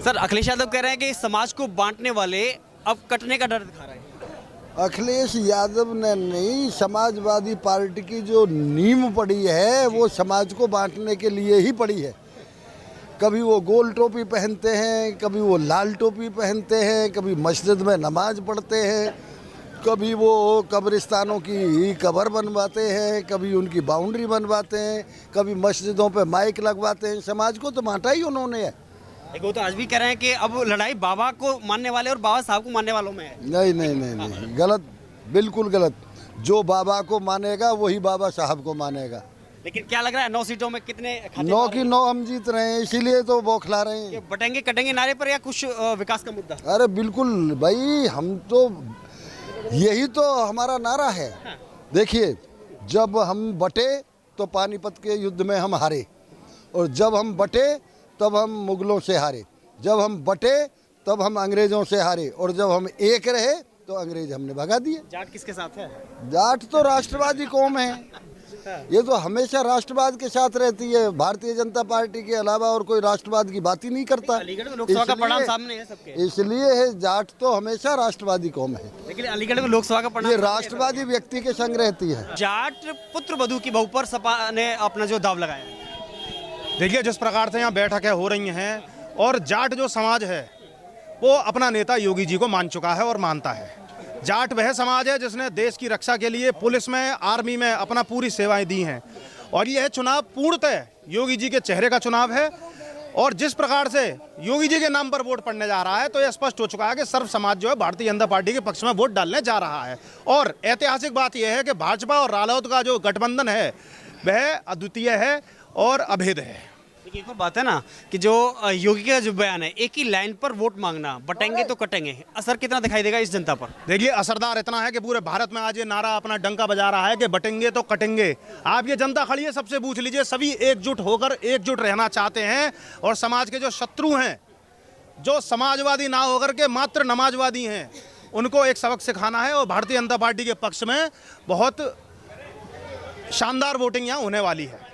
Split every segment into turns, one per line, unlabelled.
Sir Akhilesh Yadav कह रहे हैं कि समाज को बांटने वाले अब कटने का डर दिखा रहे हैं।
अखिलेश यादव ने नहीं, समाजवादी पार्टी की जो नींव पड़ी है वो समाज को बांटने के लिए ही पड़ी है। कभी वो गोल टोपी पहनते हैं, कभी वो लाल टोपी पहनते हैं, कभी मस्जिद में नमाज पढ़ते हैं, कभी वो कब्रिस्तानों की कब्र बनवाते हैं, कभी उनकी बाउंड्री बनवाते हैं, कभी मस्जिदों पे माइक लगवाते हैं। समाज को तो बांटा ही उन्होंने है।
एक वो तो आज भी कह रहे हैं कि अब लड़ाई बाबा को मानने वाले और बाबा साहब को मानने वालों में है।
नहीं नहीं नहीं नहीं, गलत, बिल्कुल गलत। जो बाबा को मानेगा वही बाबा साहब को मानेगा।
लेकिन क्या लग रहा है 9 सीटों में कितने खाते
9 की 9 हम जीत रहे हैं, इसीलिए तो बौखला रहे हैं।
बटेंगे कटेंगे नारे पर या कुछ विकास का मुद्दा?
अरे बिल्कुल भाई, हम तो यही तो हमारा नारा है। देखिए, जब हम बटे तो पानीपत के युद्ध में हम हारे, और जब हम बटे तब हम मुगलों से हारे, जब हम बटे तब हम अंग्रेजों से हारे, और जब हम एक रहे तो अंग्रेज हमने भगा दिए।
जाट किसके साथ है?
जाट तो राष्ट्रवादी कौम है, ये तो हमेशा राष्ट्रवाद के साथ रहती है। भारतीय जनता पार्टी के अलावा और कोई राष्ट्रवाद की बात ही नहीं करता।
अलीगढ़ में लोकसभा का परिणाम सामने है सबके,
इसलिए है जाट तो हमेशा राष्ट्रवादी कौम है।
लेकिन अलीगढ़ में लोकसभा का परिणाम
ये राष्ट्रवादी व्यक्ति के संग रहती है।
जाट पुत्र वधू की बहू पर सपा ने अपना जो दाव लगाया है।
देखिए, जिस प्रकार से यहाँ बैठकें हो रही हैं और जाट जो समाज है वो अपना नेता योगी जी को मान चुका है और मानता है। जाट वह समाज है जिसने देश की रक्षा के लिए पुलिस में, आर्मी में अपना पूरी सेवाएं दी हैं, और यह चुनाव पूर्णतः योगी जी के चेहरे का चुनाव है। और जिस प्रकार से योगी जी के नाम पर वोट पड़ने जा रहा है तो यह स्पष्ट हो चुका है कि सर्व समाज जो है भारतीय जनता पार्टी के पक्ष में वोट डालने जा रहा है। और ऐतिहासिक बात यह है कि भाजपा और रालोद का जो गठबंधन है वह अद्वितीय है और अभेद है।
एक और बात है ना कि जो योगी का जो बयान है, एक ही लाइन पर वोट मांगना, बटेंगे तो कटेंगे, असर कितना दिखाई देगा इस जनता पर?
देखिए, असरदार इतना है कि पूरे भारत में आज ये नारा अपना डंका बजा रहा है कि बटेंगे तो कटेंगे। आप ये जनता खड़ी है, सबसे पूछ लीजिए, सभी एकजुट होकर एकजुट रहना चाहते हैं। और समाज के जो शत्रु हैं, जो समाजवादी ना होकर के मात्र नमाजवादी हैं, उनको एक सबक सिखाना है। और भारतीय जनता पार्टी के पक्ष में बहुत शानदार वोटिंग यहाँ होने वाली है।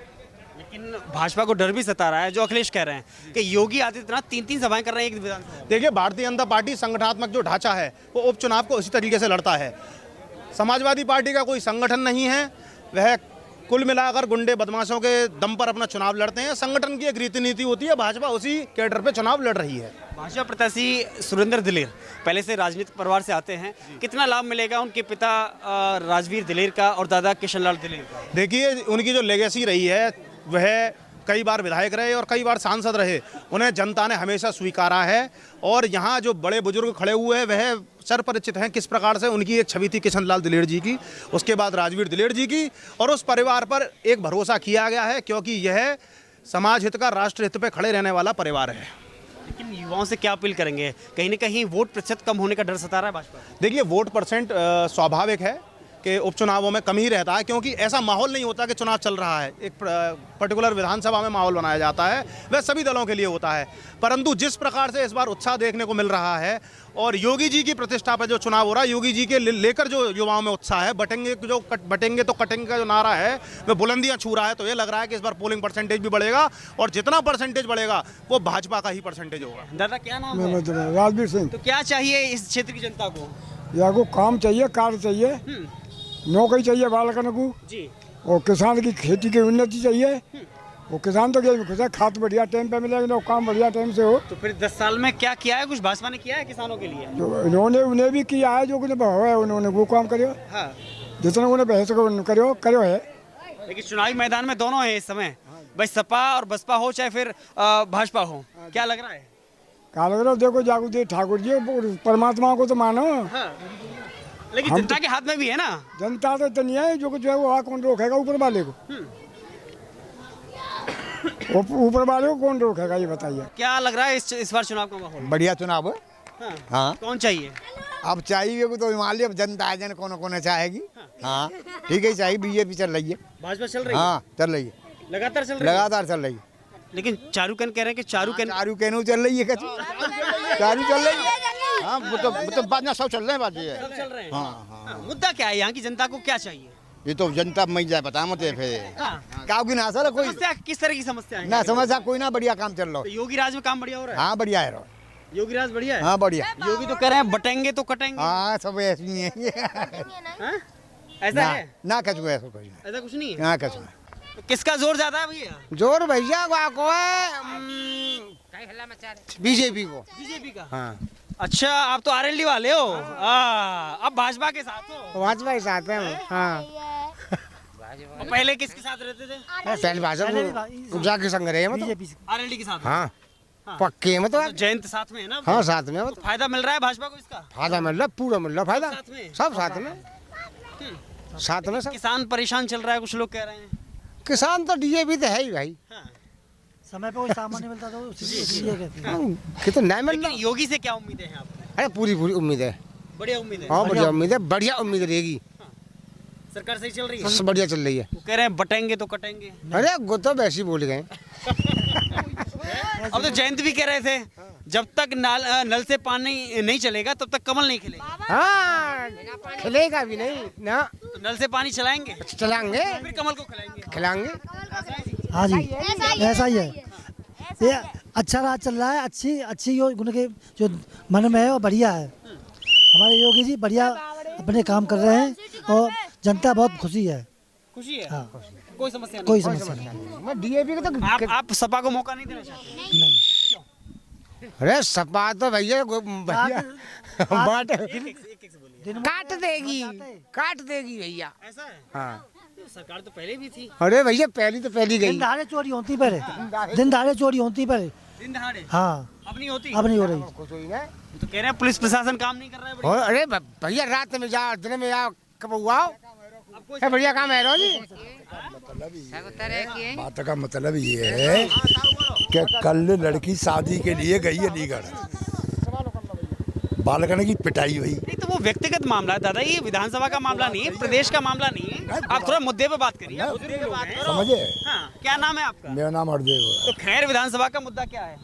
लेकिन भाजपा को डर भी सता रहा है, जो अखिलेश कह रहे हैं कि योगी आदित्यनाथ 3-3 सभाएं कर रहे हैं एक विधानसभा।
देखिए, भारतीय जनता पार्टी संगठनात्मक जो ढांचा है वो उपचुनाव को इसी तरीके से लड़ता है। समाजवादी पार्टी का कोई संगठन नहीं है, वह कुल मिलाकर गुंडे बदमाशों के दम पर अपना चुनाव लड़ते हैं। संगठन की एक रीति नीति होती है, भाजपा उसी कैडर पे चुनाव लड़ रही है।
भाजपा प्रत्याशी सुरेंद्र दिलेर पहले से राजनीतिक परिवार से आते हैं, कितना लाभ मिलेगा उनके पिता राजवीर दिलेर का और दादा किशनलाल दिलेर का?
देखिए, उनकी जो लेगेसी रही है वह कई बार विधायक रहे और कई बार सांसद रहे, उन्हें जनता ने हमेशा स्वीकारा है। और यहाँ जो बड़े बुजुर्ग खड़े हुए हैं वह सरपरिचित हैं किस प्रकार से उनकी एक छवि थी किशनलाल दिलेर जी की, उसके बाद राजवीर दिलेर जी की, और उस परिवार पर एक भरोसा किया गया है क्योंकि यह समाज हित का, राष्ट्र हित पे खड़े रहने वाला परिवार है।
लेकिन युवाओं से क्या अपील करेंगे? कहीं ना कहीं वोट प्रतिशत कम होने का डर सता रहा है भाजपा?
देखिए, वोट परसेंट स्वाभाविक है कि उपचुनावों में कम ही रहता है, क्योंकि ऐसा माहौल नहीं होता कि चुनाव चल रहा है, एक पर्टिकुलर विधानसभा में माहौल बनाया जाता है, वह सभी दलों के लिए होता है। परंतु जिस प्रकार से इस बार उत्साह देखने को मिल रहा है और योगी जी की प्रतिष्ठा पर जो चुनाव हो रहा है, योगी जी के लेकर जो युवाओं में उत्साह है, बटेंगे तो कटेंगे का जो नारा है वह बुलंदियां छू रहा है, तो ये लग रहा है कि इस बार पोलिंग परसेंटेज भी बढ़ेगा, और जितना परसेंटेज बढ़ेगा वो भाजपा का ही परसेंटेज होगा।
दादा क्या नाम है?
राजवीर सिंह।
तो क्या चाहिए इस क्षेत्र की जनता को?
या को काम चाहिए, कार्य चाहिए, नौकरी चाहिए बालकन को
जी,
और किसान की खेती की उन्नति चाहिए। और किसान तो क्या खुश है, खाद बढ़िया टाइम पे मिलेगा, तो काम बढ़िया टाइम से हो।
तो फिर 10 साल में क्या किया है? कुछ भाजपा ने किया है किसानों के लिए?
जो इन्होंने उन्हें भी किया है, जो कुछ भाव है उन्होंने वो काम करो।
हाँ।
जितना उन्हें बहस करो है।
लेकिन चुनावी मैदान में दोनों है इस समय, भाई सपा और बसपा हो चाहे फिर भाजपा हो, क्या लग रहा है?
क्या लग रहा है? देखो जागृति ठाकुर जी, परमात्मा को तो मानो।
हाँ। लेकिन जनता के हाथ में भी है ना।
जनता तो इतनी है, जो कुछ है वो कौन रोकेगा? ऊपर वाले को। ऊपर वाले को कौन रोकेगा, ये बताइए।
क्या लग रहा है इस बार चुनाव का माहौल?
बढ़िया चुनाव है।
हाँ।
हाँ,
कौन चाहिए?
अब चाहिए तो हिमालय जनता है, जन कौन चाहेगी। हाँ, ठीक है, चाहिए। बीजेपी चल रही है,
भाजपा चल रही है?
हाँ चल रही है,
लगातार चल रही है?
लगातार चल रही है।
लेकिन चारूकन कह रहे हैं कि चारूकन
चल रही है, चारू चल रही है। हाँ, वो तो बाद में सब चल रहे हैं, बात ये
सब चल रहे हैं।
हाँ,
हाँ। मुद्दा क्या है? यहाँ की जनता को क्या चाहिए?
ये तो जनता में जाए पता मत है फिर। क्या की ना सर कोई
समस्या किस तरह की समस्या है?
ना समस्या कोई ना, बढ़िया काम चल रहा
तो योगी राज में काम बढ़िया हो रहा
है।
है?
हाँ, बढ़िया है।
योगी राज बढ़िया है।
हाँ बढ़िया।
योगी तो कह रहे हैं बटेंगे तो कटेंगे।
हाँ सब ऐसे ही है
हाँ? ऐसा
ना,
है?
ना कछु ऐसा कोई नहीं।
ऐसा कुछ नहीं है।
ना कछु
तो किसका जोर ज्यादा है भैया?
जोर भैया को है बीजेपी को।
बीजेपी का।
हाँ
अच्छा, आप तो आरएलडी वाले हो। अब भाजपा के साथ हो।
भाजपा के साथ है। हाँ
और पहले किसके साथ रहते थे?
पहले भाजपा जाके संग रहे हैं मतलब।
आरएलडी के साथ।
हाँ पक्के में तो
तो जयंत साथ में है ना?
हाँ साथ में
तो फायदा मिल रहा है भाजपा को इसका?
फायदा मिल रहा पूरा मिल रहा फायदा
साथ में?
सब साथ में सब।
किसान परेशान चल रहा है, कुछ लोग कह रहे हैं।
किसान तो डीजेपी तो है ही भाई।
हाँ।
समय पे कोई सामान नहीं मिलता तो इसलिए कहते हैं।
कि तो नहीं मिल रहा।
लेकिन योगी से क्या उम्मीदें हैं आपको?
अरे पूरी पूरी उम्मीद है।
बढ़िया उम्मीद है।
हाँ बढ़िया उम्मीद है, बढ़िया उम्मीद रहेगी।
सरकार सही चल रही है।
सब बढ़िया चल रही है।
वो कह रहे हैं बटेंगे तो कटेंगे।
अरे वो तो वैसे ही बोल गए।
अब तो जयंत भी कह रहे थे जब तक नल से पानी नहीं चलेगा तब तक कमल नहीं खिलेगा।
हाँ खिलेगा भी नहीं ना।
तो नल से पानी चलाएंगे
चलाएंगे
फिर कमल को खिलाएंगे।
खिलाएंगे।
हाँ जी, ऐसा ही है। ये अच्छा राज चल रहा है। अच्छी उनके जो मन में है वो बढ़िया है। हमारे योगी जी बढ़िया अपने काम कर रहे हैं और जनता बहुत खुशी है।
खुशी है।
हाँ
कोई समस्या नहीं।
कोई समस्या नहीं।
मैं डीएपी का तो
आप सपा को मौका नहीं देना चाहते?
नहीं
अरे सपा तो भैया भैया बाट काट देगी भैया।
ऐसा है?
हाँ
सरकार तो पहले भी थी।
अरे भैया पहली तो पहली गई।
दिन दहाड़े चोरी होती पहले। दिन दहाड़े चोरी होती पहले।
दिन दहाड़े।
हाँ
अब नहीं होती।
अब नहीं हो रही।
तो कह रहे हैं पुलिस प्रशासन काम नहीं कर रहा है बढ़िया।
और अरे भैया रात में जाओ दिन में जाओ कब आओ बढ़िया काम है रो जी।
बात का मतलब ये है कि कल लड़की शादी के लिए गई अलीगढ़, बालकन की पिटाई हुई।
नहीं तो वो व्यक्तिगत मामला है दादा, ये विधानसभा का मामला नहीं है, प्रदेश का मामला नहीं है। आप थोड़ा मुद्दे पे बात करिए।
समझे?
हाँ, क्या नाम है आपका?
मेरा नाम हरदेव है।
तो खैर विधानसभा का मुद्दा क्या है?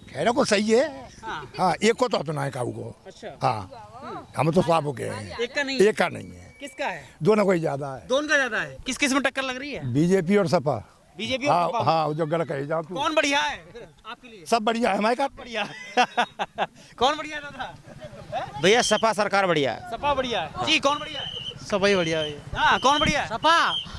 खैर को सही है।
हाँ।
हाँ एक को तो अपना है काऊ को।
अच्छा।
हाँ हम तो साफ हो गए हैं।
एक का नहीं?
एक का नहीं है।
किसका है?
दोनों कोई ज्यादा है।
दोनों का ज्यादा है। किस में टक्कर लग रही है?
बीजेपी और सपा।
बीजेपी
हाँ
और सपा?
हाँ जो गलत कही जाओ तू।
कौन बढ़िया है आपके लिए?
सब बढ़िया है हमारे का।
बढ़िया। कौन बढ़िया है दादा?
भैया सपा सरकार बढ़िया है।
सपा बढ़िया है जी। कौन बढ़िया है?
सपा ही बढ़िया है।
हाँ कौन बढ़िया है?
सपा